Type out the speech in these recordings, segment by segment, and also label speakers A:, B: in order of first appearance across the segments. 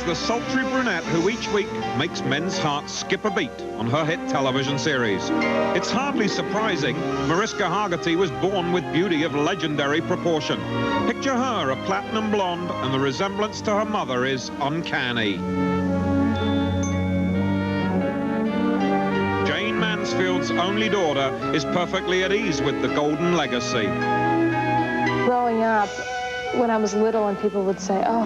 A: the sultry brunette who each week makes men's hearts skip a beat on her hit television series. It's hardly surprising Mariska Hargitay was born with beauty of legendary proportion. Picture her, a platinum blonde, and the resemblance to her mother is uncanny. Jane Mansfield's only daughter is perfectly at ease with the golden legacy.
B: Growing up, when I was little and people would say, oh,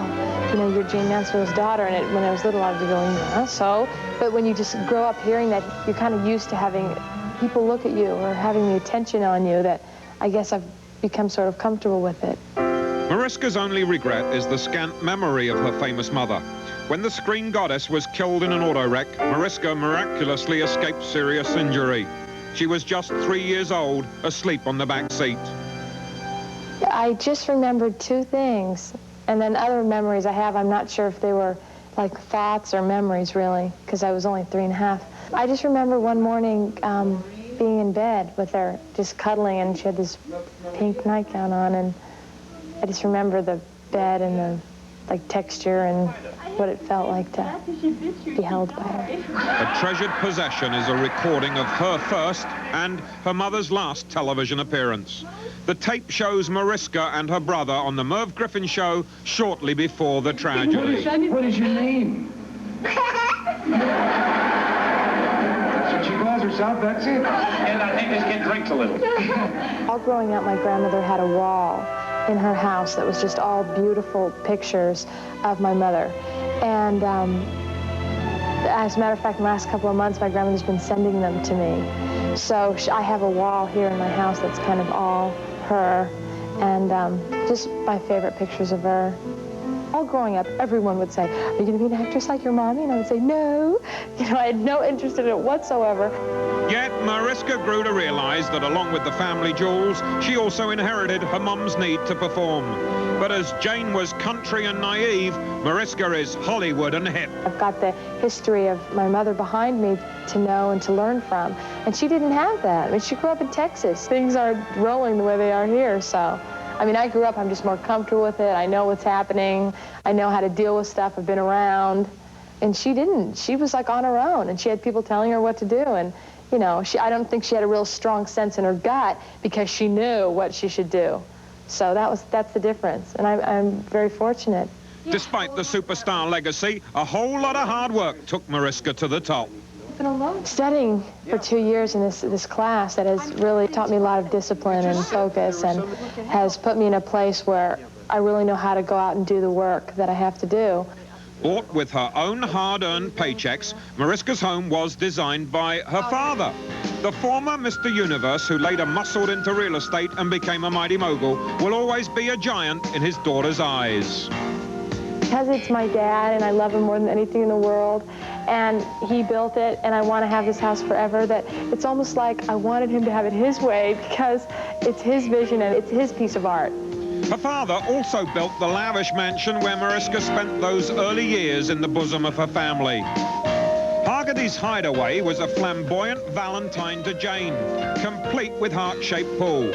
B: you know, you're Jane Mansfield's daughter, and when I was little I would be going, yeah, so? But when you just grow up hearing that, you're kind of used to having people look at you or having the attention on you, that I guess I've become sort of comfortable with it.
A: Mariska's only regret is the scant memory of her famous mother. When the screen goddess was killed in an auto wreck, Mariska miraculously escaped serious injury. She was just 3 years old, asleep on the back seat.
B: I just remembered two things, and then other memories I have, I'm not sure if they were like thoughts or memories really, because I was only 3.5. I just remember one morning being in bed with her, just cuddling, and she had this pink nightgown on, and I just remember the bed and the texture and what it felt like to be held by her.
A: A treasured possession is a recording of her first and her mother's last television appearance. The tape shows Mariska and her brother on the Merv Griffin show shortly before the tragedy.
C: What is your name? That's what she calls herself, that's it. And I think this kid drinks a little.
B: All growing up, my grandmother had a wall in her house that was just all beautiful pictures of my mother. And as a matter of fact, in the last couple of months, my grandmother's been sending them to me. So I have a wall here in my house that's kind of all her, and just my favorite pictures of her. All growing up, everyone would say, are you going to be an actress like your mommy? And I would say, no. You know, I had no interest in it whatsoever.
A: Yet Mariska grew to realize that along with the family jewels, she also inherited her mum's need to perform. But as Jane was country and naive, Mariska is Hollywood and hip.
B: I've got the history of my mother behind me to know and to learn from, and she didn't have that. I mean, she grew up in Texas. Things aren't rolling the way they are here, so. I mean, I grew up, I'm just more comfortable with it. I know what's happening. I know how to deal with stuff. I've been around. And she didn't. She was like on her own, and she had people telling her what to do. And, you know, I don't think she had a real strong sense in her gut because she knew what she should do. So that's the difference. And I'm very fortunate.
A: Despite the superstar legacy, a whole lot of hard work took Mariska to the top.
B: Studying for 2 years in this class that has really taught me a lot of discipline and focus, and has put me in a place where I really know how to go out and do the work that I have to do.
A: Bought with her own hard-earned paychecks, Mariska's home was designed by her father. The former Mr. Universe, who later muscled into real estate and became a mighty mogul, will always be a giant in his daughter's eyes.
B: Because it's my dad, and I love him more than anything in the world, and he built it, and I want to have this house forever, that it's almost like I wanted him to have it his way because it's his vision and it's his piece of art.
A: Her father also built the lavish mansion where Mariska spent those early years in the bosom of her family. Hargitay's hideaway was a flamboyant Valentine to Jane, complete with heart-shaped pool.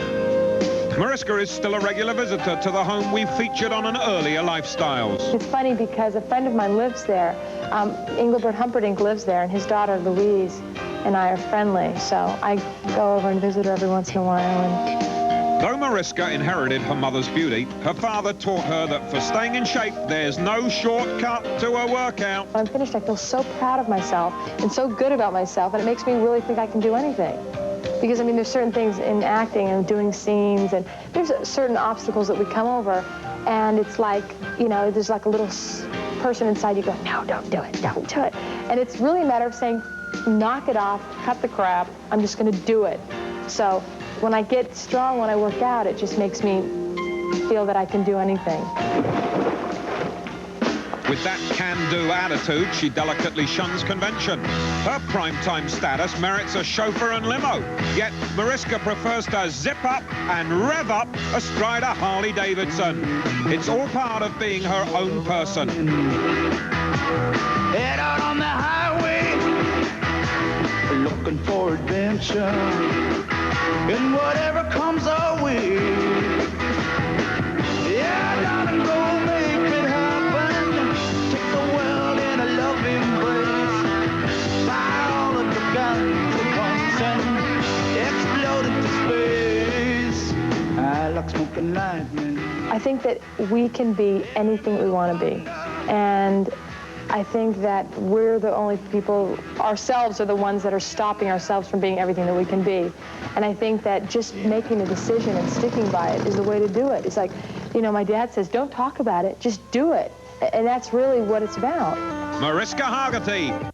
A: Mariska is still a regular visitor to the home we featured on an earlier Lifestyles.
B: It's funny because a friend of mine lives there. Engelbert Humperdinck lives there, and his daughter Louise and I are friendly, so I go over and visit her every once in a while. And
A: though Mariska inherited her mother's beauty, her father taught her that for staying in shape, there's no shortcut to a workout.
B: When I'm finished, I feel so proud of myself and so good about myself, and it makes me really think I can do anything. Because, I mean, there's certain things in acting and doing scenes, and there's certain obstacles that we come over, and it's like, you know, there's like a little person inside you going, no, don't do it, don't do it. And it's really a matter of saying, knock it off, cut the crap, I'm just going to do it. So when I get strong, when I work out, it just makes me feel that I can do anything.
A: With that can-do attitude, she delicately shuns convention. Her primetime status merits a chauffeur and limo. Yet Mariska prefers to zip up and rev up astride a Harley-Davidson. It's all part of being her own person.
D: Head out on the highway, looking for adventure, and whatever comes our way. Yeah, darling, go make it happen. Take the well striking lightning.
B: I think that we can be anything we want to be. And I think that we're the only people, ourselves are the ones that are stopping ourselves from being everything that we can be. And I think that just making a decision and sticking by it is the way to do it. It's like, you know, my dad says, don't talk about it, just do it. And that's really what it's about.
A: Mariska Hargitay.